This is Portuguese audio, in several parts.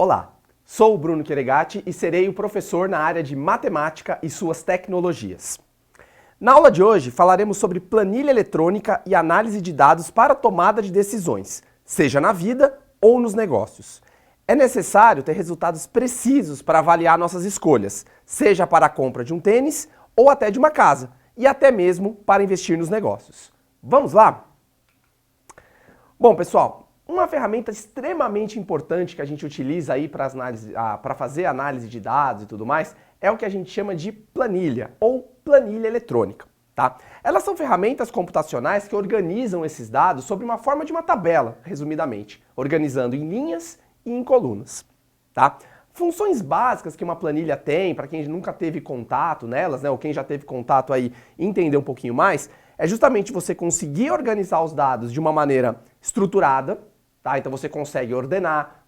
Olá, sou o Bruno Quiregatti e serei o professor na área de matemática e suas tecnologias. Na aula de hoje falaremos sobre planilha eletrônica e análise de dados para tomada de decisões, seja na vida ou nos negócios. É necessário ter resultados precisos para avaliar nossas escolhas, seja para a compra de um tênis ou até de uma casa, e até mesmo para investir nos negócios. Vamos lá? Bom, pessoal, uma ferramenta extremamente importante que a gente utiliza aí para fazer análise de dados e tudo mais é o que a gente chama de planilha ou planilha eletrônica, tá? Elas são ferramentas computacionais que organizam esses dados sob uma forma de uma tabela, resumidamente, organizando em linhas e em colunas, tá? Funções básicas que uma planilha tem, para quem nunca teve contato nelas, né, ou quem já teve contato aí entender um pouquinho mais, é justamente você conseguir organizar os dados de uma maneira estruturada, tá? Então você consegue ordenar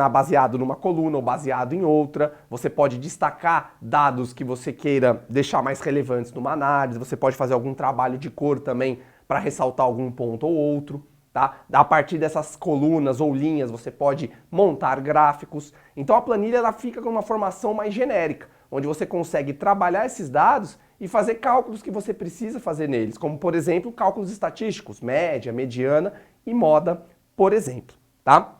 baseado numa coluna ou baseado em outra, você pode destacar dados que você queira deixar mais relevantes numa análise, você pode fazer algum trabalho de cor também para ressaltar algum ponto ou outro, tá? A partir dessas colunas ou linhas você pode montar gráficos. Então a planilha ela fica com uma formação mais genérica, onde você consegue trabalhar esses dados e fazer cálculos que você precisa fazer neles, como por exemplo cálculos estatísticos, média, mediana e moda, por exemplo, tá?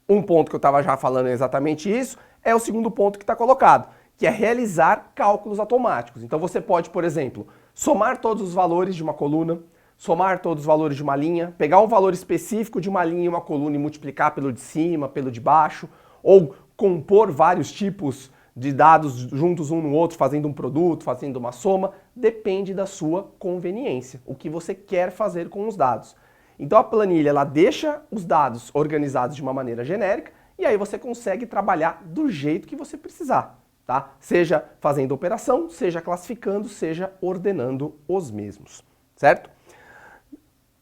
Um ponto que eu estava já falando é exatamente isso, é o segundo ponto que está colocado, que é realizar cálculos automáticos. Então você pode, por exemplo, somar todos os valores de uma coluna, somar todos os valores de uma linha, pegar um valor específico de uma linha e uma coluna e multiplicar pelo de cima, pelo de baixo, ou compor vários tipos de dados juntos um no outro, fazendo um produto, fazendo uma soma, depende da sua conveniência, o que você quer fazer com os dados. Então a planilha ela deixa os dados organizados de uma maneira genérica e aí você consegue trabalhar do jeito que você precisar, tá? Seja fazendo operação, seja classificando, seja ordenando os mesmos, certo?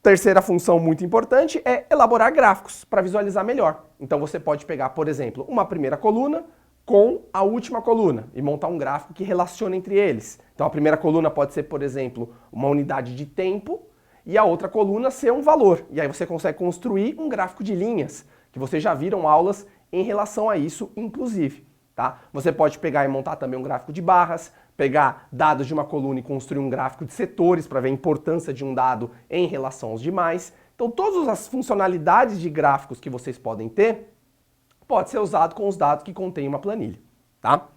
Terceira função muito importante é elaborar gráficos para visualizar melhor. Então você pode pegar, por exemplo, uma primeira coluna com a última coluna e montar um gráfico que relacione entre eles. Então a primeira coluna pode ser, por exemplo, uma unidade de tempo e a outra coluna ser um valor. E aí você consegue construir um gráfico de linhas, que vocês já viram aulas em relação a isso, inclusive, tá? Você pode pegar e montar também um gráfico de barras, pegar dados de uma coluna e construir um gráfico de setores para ver a importância de um dado em relação aos demais. Então todas as funcionalidades de gráficos que vocês podem ter pode ser usado com os dados que contém uma planilha, tá?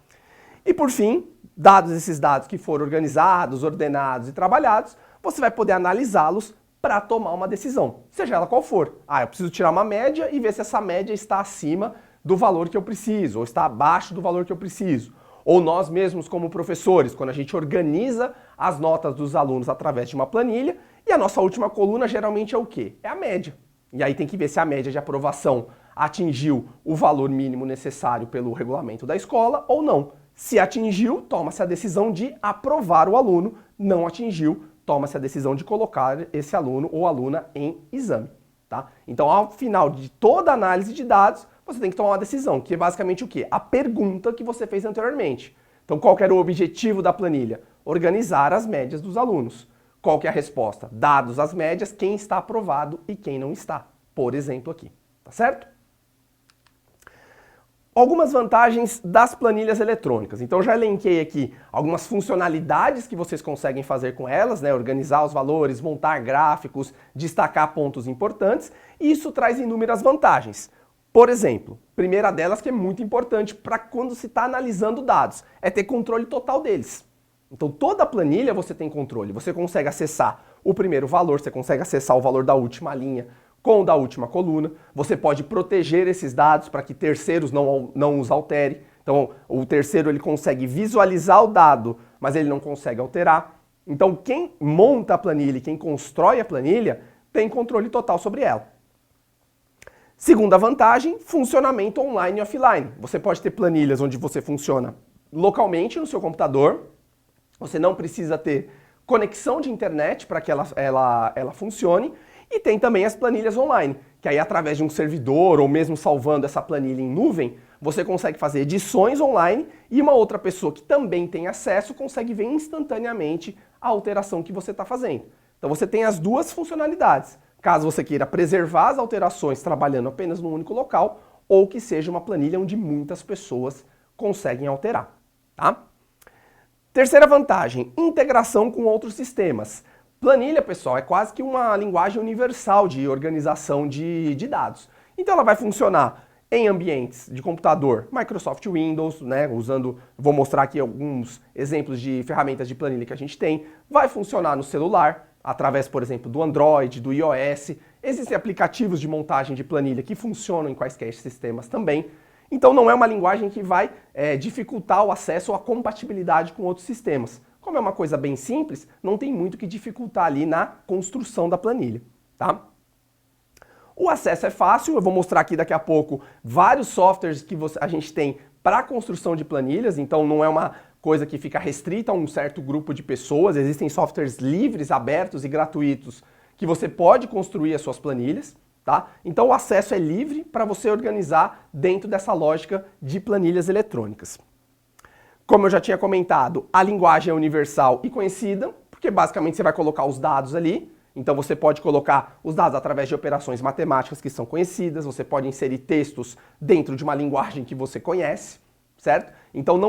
E por fim, dados esses dados que foram organizados, ordenados e trabalhados, você vai poder analisá-los para tomar uma decisão, seja ela qual for. Eu preciso tirar uma média e ver se essa média está acima do valor que eu preciso, ou está abaixo do valor que eu preciso. Ou nós mesmos como professores, quando a gente organiza as notas dos alunos através de uma planilha, e a nossa última coluna geralmente é o quê? É a média. E aí tem que ver se a média de aprovação atingiu o valor mínimo necessário pelo regulamento da escola ou não. Se atingiu, toma-se a decisão de aprovar o aluno. Não atingiu, toma-se a decisão de colocar esse aluno ou aluna em exame, tá? Então, ao final de toda análise de dados, você tem que tomar uma decisão, que é basicamente o quê? A pergunta que você fez anteriormente. Então, qual que era o objetivo da planilha? Organizar as médias dos alunos. Qual que é a resposta? Dados as médias, quem está aprovado e quem não está. Por exemplo aqui, tá certo? Algumas vantagens das planilhas eletrônicas. Então já elenquei aqui algumas funcionalidades que vocês conseguem fazer com elas, né? Organizar os valores, montar gráficos, destacar pontos importantes, e isso traz inúmeras vantagens. Por exemplo, primeira delas que é muito importante para quando se está analisando dados, é ter controle total deles. Então toda a planilha você tem controle, você consegue acessar o primeiro valor, você consegue acessar o valor da última linha, com o da última coluna, você pode proteger esses dados para que terceiros não os alterem. Então o terceiro ele consegue visualizar o dado, mas ele não consegue alterar. Então quem monta a planilha e quem constrói a planilha tem controle total sobre ela. Segunda vantagem, funcionamento online e offline. Você pode ter planilhas onde você funciona localmente no seu computador, você não precisa ter conexão de internet para que ela funcione, e tem também as planilhas online, que aí através de um servidor ou mesmo salvando essa planilha em nuvem, você consegue fazer edições online e uma outra pessoa que também tem acesso consegue ver instantaneamente a alteração que você está fazendo. Então você tem as duas funcionalidades. Caso você queira preservar as alterações trabalhando apenas num único local, ou que seja uma planilha onde muitas pessoas conseguem alterar, tá? Terceira vantagem, integração com outros sistemas. Planilha, pessoal, é quase que uma linguagem universal de organização de dados. Então ela vai funcionar em ambientes de computador, Microsoft Windows, né, vou mostrar aqui alguns exemplos de ferramentas de planilha que a gente tem. Vai funcionar no celular, através, por exemplo, do Android, do iOS. Existem aplicativos de montagem de planilha que funcionam em quaisquer sistemas também. Então não é uma linguagem que vai dificultar o acesso ou a compatibilidade com outros sistemas. Como é uma coisa bem simples, não tem muito que dificultar ali na construção da planilha, tá? O acesso é fácil, eu vou mostrar aqui daqui a pouco vários softwares que a gente tem para construção de planilhas, então não é uma coisa que fica restrita a um certo grupo de pessoas, existem softwares livres, abertos e gratuitos que você pode construir as suas planilhas, tá? Então o acesso é livre para você organizar dentro dessa lógica de planilhas eletrônicas. Como eu já tinha comentado, a linguagem é universal e conhecida, porque basicamente você vai colocar os dados ali. Então você pode colocar os dados através de operações matemáticas que são conhecidas, você pode inserir textos dentro de uma linguagem que você conhece, certo? Então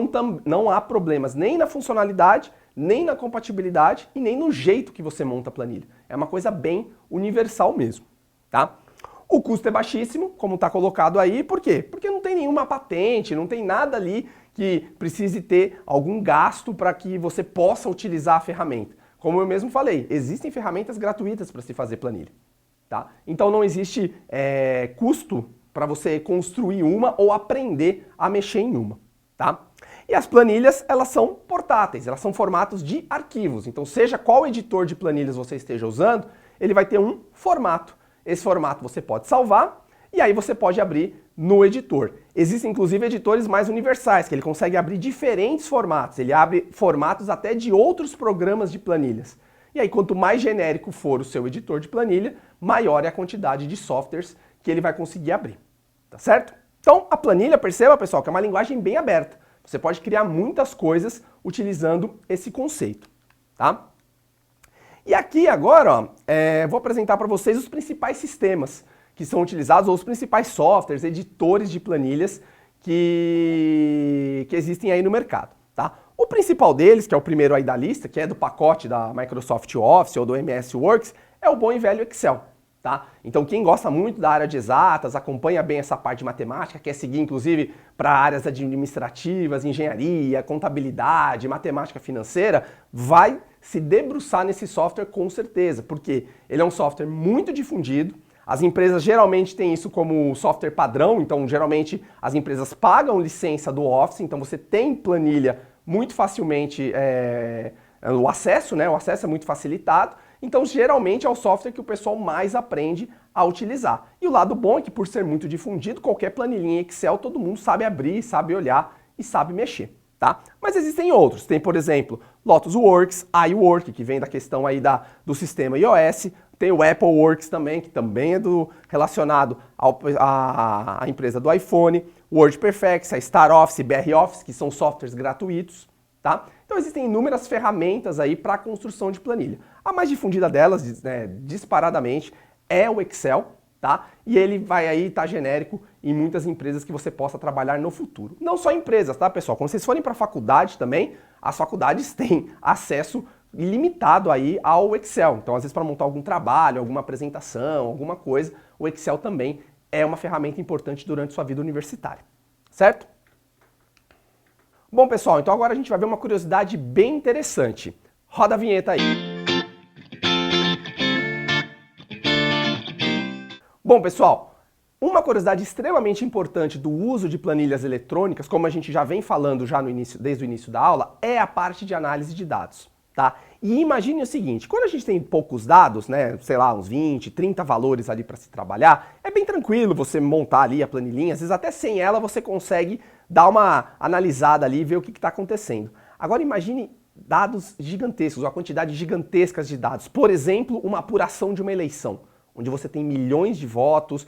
não há problemas nem na funcionalidade, nem na compatibilidade e nem no jeito que você monta a planilha. É uma coisa bem universal mesmo, tá? O custo é baixíssimo, como está colocado aí, por quê? Porque não tem nenhuma patente, não tem nada ali que precise ter algum gasto para que você possa utilizar a ferramenta. Como eu mesmo falei, existem ferramentas gratuitas para se fazer planilha, tá? Então não existe custo para você construir uma ou aprender a mexer em uma, tá? E as planilhas, elas são portáteis, elas são formatos de arquivos. Então seja qual editor de planilhas você esteja usando, ele vai ter um formato. Esse formato você pode salvar e aí você pode abrir no editor. Existem inclusive editores mais universais, que ele consegue abrir diferentes formatos. Ele abre formatos até de outros programas de planilhas. E aí quanto mais genérico for o seu editor de planilha, maior é a quantidade de softwares que ele vai conseguir abrir. Tá certo? Então a planilha, perceba pessoal, que é uma linguagem bem aberta. Você pode criar muitas coisas utilizando esse conceito, tá? E aqui agora, ó, vou apresentar para vocês os principais sistemas que são utilizados, ou os principais softwares, editores de planilhas que existem aí no mercado, tá? O principal deles, que é o primeiro aí da lista, que é do pacote da Microsoft Office ou do MS Works, é o bom e velho Excel, tá? Então quem gosta muito da área de exatas, acompanha bem essa parte de matemática, quer seguir inclusive para áreas administrativas, engenharia, contabilidade, matemática financeira, vai se debruçar nesse software com certeza, porque ele é um software muito difundido. As empresas geralmente têm isso como software padrão, então geralmente as empresas pagam licença do Office, então você tem planilha muito facilmente, o acesso, né? O acesso é muito facilitado, então geralmente é o software que o pessoal mais aprende a utilizar. E o lado bom é que por ser muito difundido, qualquer planilhinha Excel todo mundo sabe abrir, sabe olhar e sabe mexer. Tá? Mas existem outros, tem por exemplo Lotus Works, iWork, que vem da questão aí do sistema iOS, tem o Apple Works também, que também é relacionado à empresa do iPhone, WordPerfect, a Star Office, BR Office, que são softwares gratuitos, tá? Então existem inúmeras ferramentas aí para a construção de planilha. A mais difundida delas, disparadamente, é o Excel, tá? E ele vai aí estar genérico em muitas empresas que você possa trabalhar no futuro. Não só empresas, tá, pessoal? Quando vocês forem para a faculdade também, as faculdades têm acesso ilimitado aí ao Excel. Então, às vezes, para montar algum trabalho, alguma apresentação, alguma coisa, o Excel também é uma ferramenta importante durante sua vida universitária, certo? Bom, pessoal, então agora a gente vai ver uma curiosidade bem interessante. Roda a vinheta aí. Bom, pessoal, uma curiosidade extremamente importante do uso de planilhas eletrônicas, como a gente já vem falando já desde o início da aula, é a parte de análise de dados, tá? E imagine o seguinte, quando a gente tem poucos dados, né, sei lá, uns 20, 30 valores ali para se trabalhar, é bem tranquilo você montar ali a planilhinha, às vezes até sem ela você consegue dar uma analisada ali e ver o que está acontecendo. Agora imagine dados gigantescos, uma quantidade gigantesca de dados, por exemplo, uma apuração de uma eleição, onde você tem milhões de votos,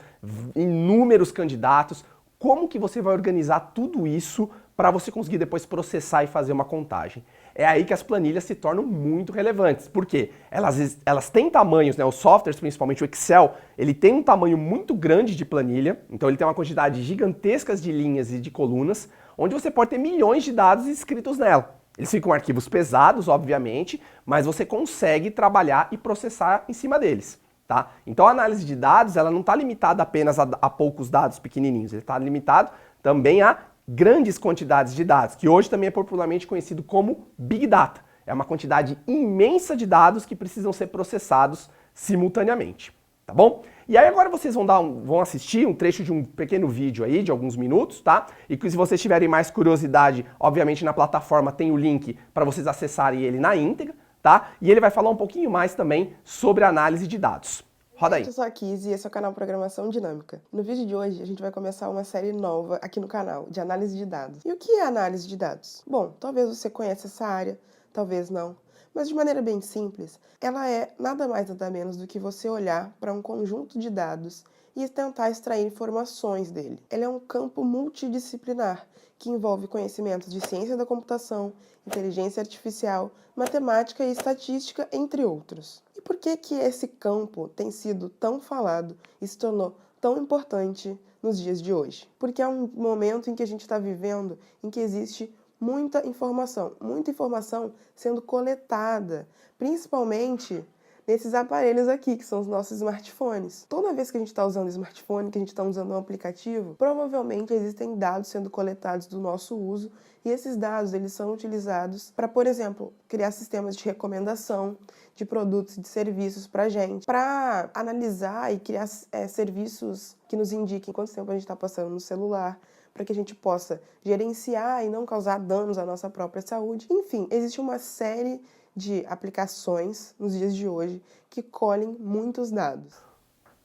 inúmeros candidatos, como que você vai organizar tudo isso para você conseguir depois processar e fazer uma contagem. É aí que as planilhas se tornam muito relevantes. Por quê? Elas têm tamanhos, né? Os softwares, principalmente o Excel, ele tem um tamanho muito grande de planilha, então ele tem uma quantidade gigantesca de linhas e de colunas, onde você pode ter milhões de dados escritos nela. Eles ficam arquivos pesados, obviamente, mas você consegue trabalhar e processar em cima deles. Tá? Então a análise de dados ela não está limitada apenas a poucos dados pequenininhos, ele está limitado também a grandes quantidades de dados, que hoje também é popularmente conhecido como Big Data. É uma quantidade imensa de dados que precisam ser processados simultaneamente, tá bom? E aí agora vocês vão assistir um trecho de um pequeno vídeo aí, de alguns minutos, tá? E que se vocês tiverem mais curiosidade, obviamente na plataforma tem o link para vocês acessarem ele na íntegra, tá? E ele vai falar um pouquinho mais também sobre análise de dados. Roda aí. Eu sou a Kizzy e esse é o canal Programação Dinâmica. No vídeo de hoje a gente vai começar uma série nova aqui no canal de análise de dados. E o que é análise de dados? Bom, talvez você conheça essa área, talvez não. Mas de maneira bem simples, ela é nada mais nada menos do que você olhar para um conjunto de dados e tentar extrair informações dele. Ele é um campo multidisciplinar que envolve conhecimentos de ciência da computação, inteligência artificial, matemática e estatística, entre outros. E por que esse campo tem sido tão falado e se tornou tão importante nos dias de hoje? Porque é um momento em que a gente está vivendo em que existe muita informação sendo coletada, principalmente nesses aparelhos aqui, que são os nossos smartphones. Toda vez que a gente está usando o smartphone, que a gente está usando um aplicativo, provavelmente existem dados sendo coletados do nosso uso, e esses dados eles são utilizados para, por exemplo, criar sistemas de recomendação de produtos e de serviços para a gente, para analisar e criar serviços que nos indiquem quanto tempo a gente está passando no celular, para que a gente possa gerenciar e não causar danos à nossa própria saúde. Enfim, existe uma série de aplicações nos dias de hoje que colhem muitos dados.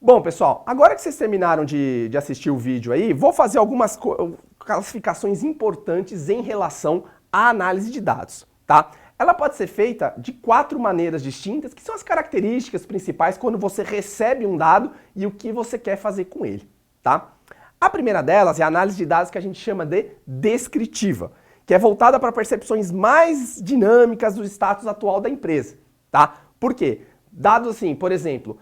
Bom, pessoal, agora que vocês terminaram de assistir o vídeo aí, vou fazer algumas classificações importantes em relação à análise de dados, tá? Ela pode ser feita de 4 maneiras distintas, que são as características principais quando você recebe um dado e o que você quer fazer com ele, tá? A primeira delas é a análise de dados que a gente chama de descritiva, que é voltada para percepções mais dinâmicas do status atual da empresa, tá? Por quê? Dados assim, por exemplo,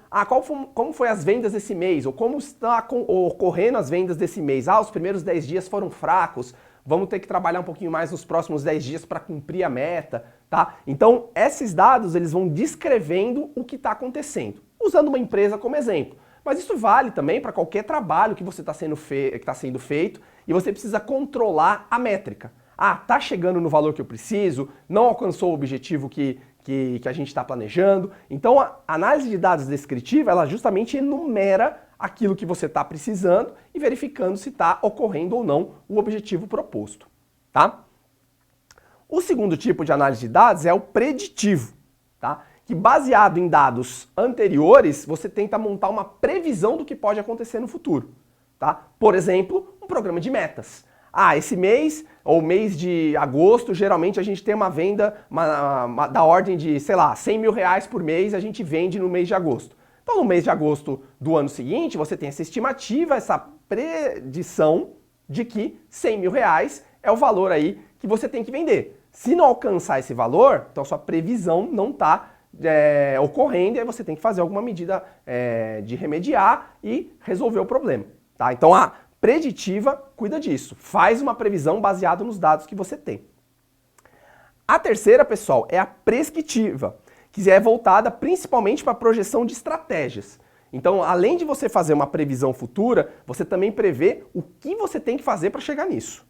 como foi as vendas desse mês, ou como está ocorrendo as vendas desse mês. Os primeiros 10 dias foram fracos, vamos ter que trabalhar um pouquinho mais nos próximos 10 dias para cumprir a meta, tá? Então, esses dados, eles vão descrevendo o que está acontecendo, usando uma empresa como exemplo. Mas isso vale também para qualquer trabalho que você está sendo feito e você precisa controlar a métrica. Tá chegando no valor que eu preciso, não alcançou o objetivo que a gente está planejando. Então a análise de dados descritiva, ela justamente enumera aquilo que você está precisando e verificando se está ocorrendo ou não o objetivo proposto, tá? O segundo tipo de análise de dados é o preditivo, tá? Que baseado em dados anteriores, você tenta montar uma previsão do que pode acontecer no futuro, tá? Por exemplo, um programa de metas. Esse mês, ou mês de agosto, geralmente a gente tem uma venda da ordem de, sei lá, 100 mil reais por mês a gente vende no mês de agosto. Então no mês de agosto do ano seguinte, você tem essa estimativa, essa predição de que 100 mil reais é o valor aí que você tem que vender. Se não alcançar esse valor, então sua previsão não está ocorrendo e aí você tem que fazer alguma medida de remediar e resolver o problema, tá? Então a preditiva cuida disso, faz uma previsão baseada nos dados que você tem. A terceira, pessoal, é a prescritiva, que é voltada principalmente para a projeção de estratégias. Então, além de você fazer uma previsão futura, você também prevê o que você tem que fazer para chegar nisso,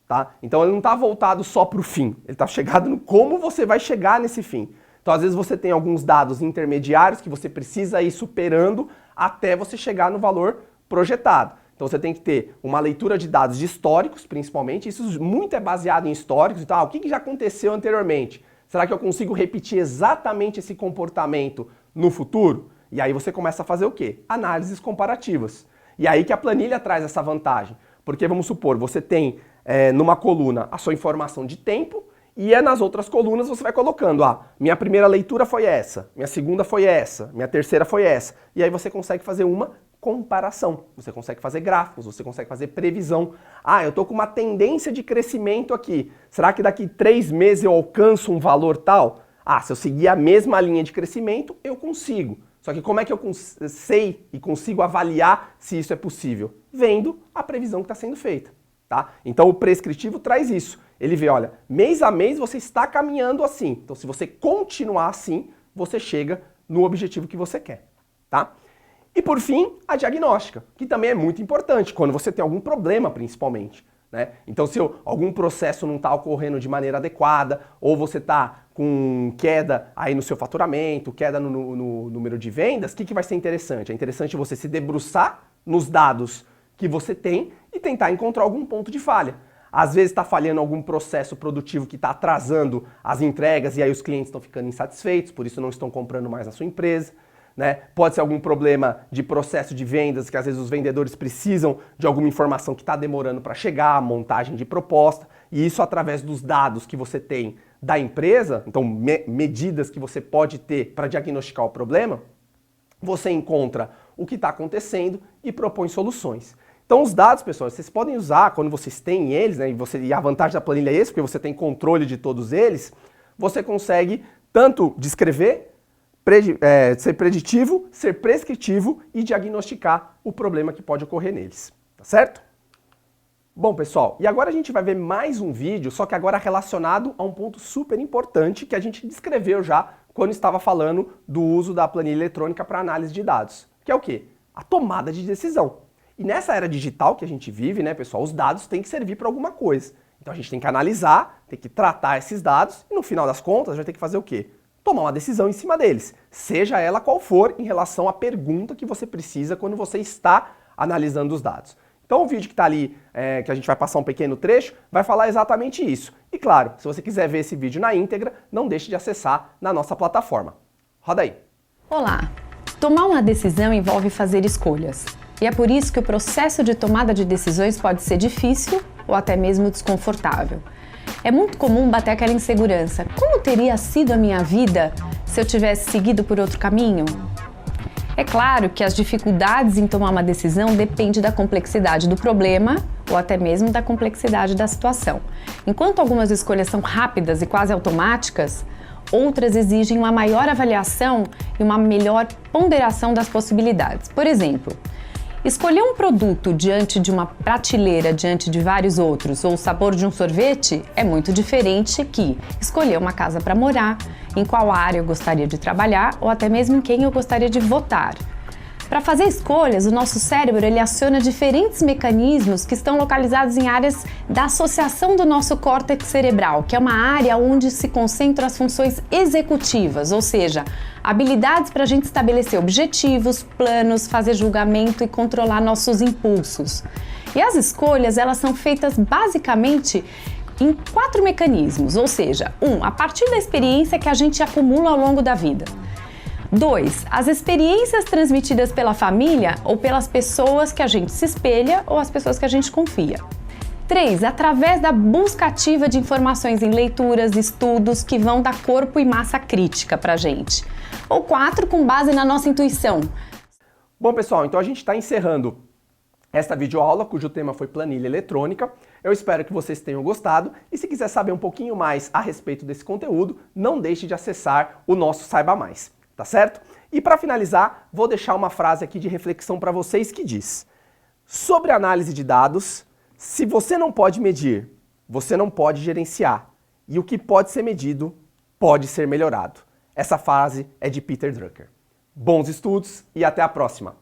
tá? Então ele não está voltado só para o fim, ele está chegado no como você vai chegar nesse fim. Então, às vezes você tem alguns dados intermediários que você precisa ir superando até você chegar no valor projetado. Então você tem que ter uma leitura de dados históricos, principalmente, isso muito é baseado em históricos, então, o que já aconteceu anteriormente? Será que eu consigo repetir exatamente esse comportamento no futuro? E aí você começa a fazer o quê? Análises comparativas. E aí que a planilha traz essa vantagem, porque vamos supor, você tem numa coluna a sua informação de tempo, e nas outras colunas você vai colocando, minha primeira leitura foi essa, minha segunda foi essa, minha terceira foi essa, e aí você consegue fazer uma comparação. Você consegue fazer gráficos, você consegue fazer previsão. Ah, eu estou com uma tendência de crescimento aqui. Será que daqui 3 meses eu alcanço um valor tal? Ah, se eu seguir a mesma linha de crescimento, eu consigo. Só que como é que eu sei e consigo avaliar se isso é possível? Vendo a previsão que está sendo feita. Tá? Então o prescritivo traz isso. Ele vê, olha, mês a mês você está caminhando assim. Então se você continuar assim, você chega no objetivo que você quer. Tá? E por fim, a diagnóstica, que também é muito importante, quando você tem algum problema principalmente. Né? Então se algum processo não está ocorrendo de maneira adequada, ou você está com queda aí no seu faturamento, queda no número de vendas, o que vai ser interessante? É interessante você se debruçar nos dados que você tem e tentar encontrar algum ponto de falha. Às vezes está falhando algum processo produtivo que está atrasando as entregas e aí os clientes estão ficando insatisfeitos, por isso não estão comprando mais na sua empresa. Né? Pode ser algum problema de processo de vendas, que às vezes os vendedores precisam de alguma informação que está demorando para chegar, montagem de proposta, e isso através dos dados que você tem da empresa, então medidas que você pode ter para diagnosticar o problema, você encontra o que está acontecendo e propõe soluções. Então os dados, pessoal, vocês podem usar quando vocês têm eles, né, e a vantagem da planilha é esse, porque você tem controle de todos eles, você consegue tanto descrever, ser preditivo, ser prescritivo e diagnosticar o problema que pode ocorrer neles, tá certo? Bom, pessoal, e agora a gente vai ver mais um vídeo, só que agora relacionado a um ponto super importante que a gente descreveu já quando estava falando do uso da planilha eletrônica para análise de dados, que é o quê? A tomada de decisão. E nessa era digital que a gente vive, né, pessoal, os dados têm que servir para alguma coisa. Então a gente tem que analisar, tem que tratar esses dados e no final das contas vai ter que fazer o quê? Tomar uma decisão em cima deles, seja ela qual for em relação à pergunta que você precisa quando você está analisando os dados. Então o vídeo que está ali, que a gente vai passar um pequeno trecho, vai falar exatamente isso. E claro, se você quiser ver esse vídeo na íntegra, não deixe de acessar na nossa plataforma. Roda aí! Olá! Tomar uma decisão envolve fazer escolhas. E é por isso que o processo de tomada de decisões pode ser difícil ou até mesmo desconfortável. É muito comum bater aquela insegurança. Como teria sido a minha vida se eu tivesse seguido por outro caminho? É claro que as dificuldades em tomar uma decisão dependem da complexidade do problema ou até mesmo da complexidade da situação. Enquanto algumas escolhas são rápidas e quase automáticas, outras exigem uma maior avaliação e uma melhor ponderação das possibilidades. Por exemplo, escolher um produto diante de uma prateleira, diante de vários outros, ou o sabor de um sorvete, é muito diferente que escolher uma casa para morar, em qual área eu gostaria de trabalhar, ou até mesmo em quem eu gostaria de votar. Para fazer escolhas, o nosso cérebro ele aciona diferentes mecanismos que estão localizados em áreas da associação do nosso córtex cerebral, que é uma área onde se concentram as funções executivas, ou seja, habilidades para a gente estabelecer objetivos, planos, fazer julgamento e controlar nossos impulsos. E as escolhas, elas são feitas basicamente em 4 mecanismos, ou seja, a partir da experiência que a gente acumula ao longo da vida. 2, as experiências transmitidas pela família ou pelas pessoas que a gente se espelha ou as pessoas que a gente confia. 3, através da busca ativa de informações em leituras, estudos que vão dar corpo e massa crítica pra gente. Ou 4, com base na nossa intuição. Bom, pessoal, então a gente está encerrando esta videoaula, cujo tema foi planilha eletrônica. Eu espero que vocês tenham gostado e se quiser saber um pouquinho mais a respeito desse conteúdo, não deixe de acessar o nosso Saiba Mais. Tá certo? E para finalizar, vou deixar uma frase aqui de reflexão para vocês que diz: sobre análise de dados, se você não pode medir, você não pode gerenciar. E o que pode ser medido, pode ser melhorado. Essa frase é de Peter Drucker. Bons estudos e até a próxima!